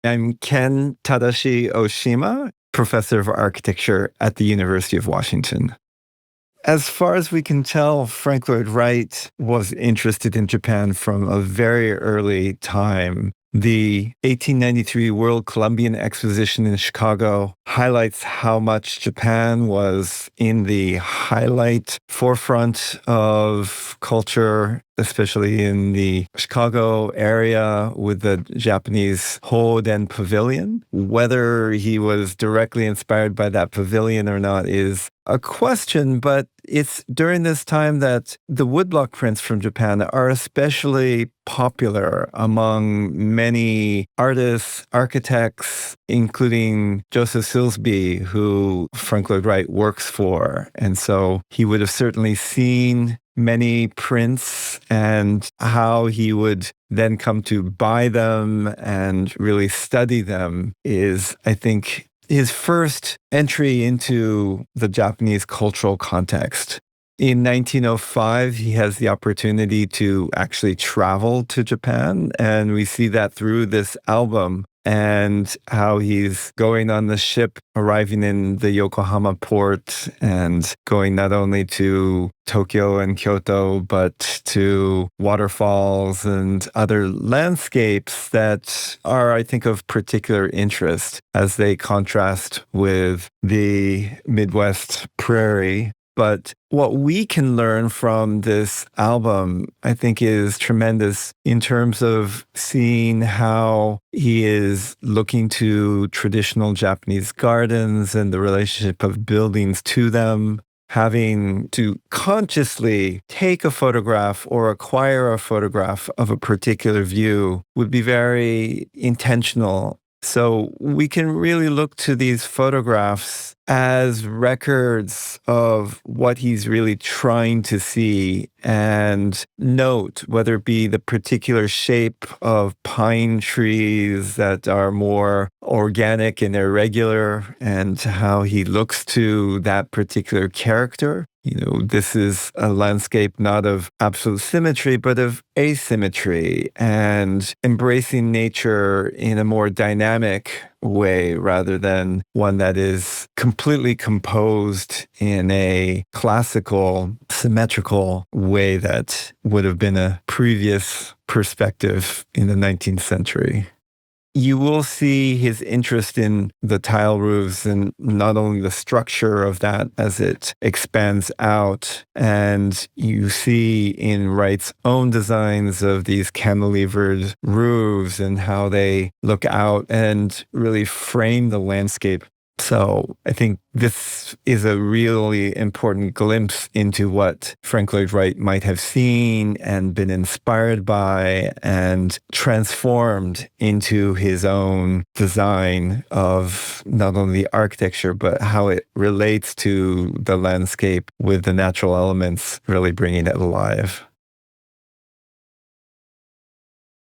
I'm Ken Tadashi Oshima, professor of architecture at the University of Washington. As far as we can tell, Frank Lloyd Wright was interested in Japan from a very early time. The 1893 World Columbian Exposition in Chicago highlights how much Japan was in the highlight forefront of culture, especially in the Chicago area with the Japanese Hoden Pavilion. Whether he was directly inspired by that pavilion or not is a question, but it's during this time that the woodblock prints from Japan are especially popular among many artists, architects, including Joseph Silsby, who Frank Lloyd Wright works for. And so he would have certainly seen many prints, and how he would then come to buy them and really study them is, I think, his first entry into the Japanese cultural context. In 1905, he has the opportunity to actually travel to Japan, and we see that through this album and how he's going on the ship, arriving in the Yokohama port and going not only to Tokyo and Kyoto, but to waterfalls and other landscapes that are, I think, of particular interest as they contrast with the Midwest prairie. But what we can learn from this album, I think, is tremendous in terms of seeing how he is looking to traditional Japanese gardens and the relationship of buildings to them. Having to consciously take a photograph or acquire a photograph of a particular view would be very intentional. So we can really look to these photographs as records of what he's really trying to see and note, whether it be the particular shape of pine trees that are more organic and irregular, and how he looks to that particular character. This is a landscape not of absolute symmetry, but of asymmetry, and embracing nature in a more dynamic way rather than one that is completely composed in a classical, symmetrical way that would have been a previous perspective in the 19th century. You will see his interest in the tile roofs and not only the structure of that as it expands out. And you see in Wright's own designs of these cantilevered roofs and how they look out and really frame the landscape. So I think this is a really important glimpse into what Frank Lloyd Wright might have seen and been inspired by and transformed into his own design of not only the architecture, but how it relates to the landscape with the natural elements, really bringing it alive.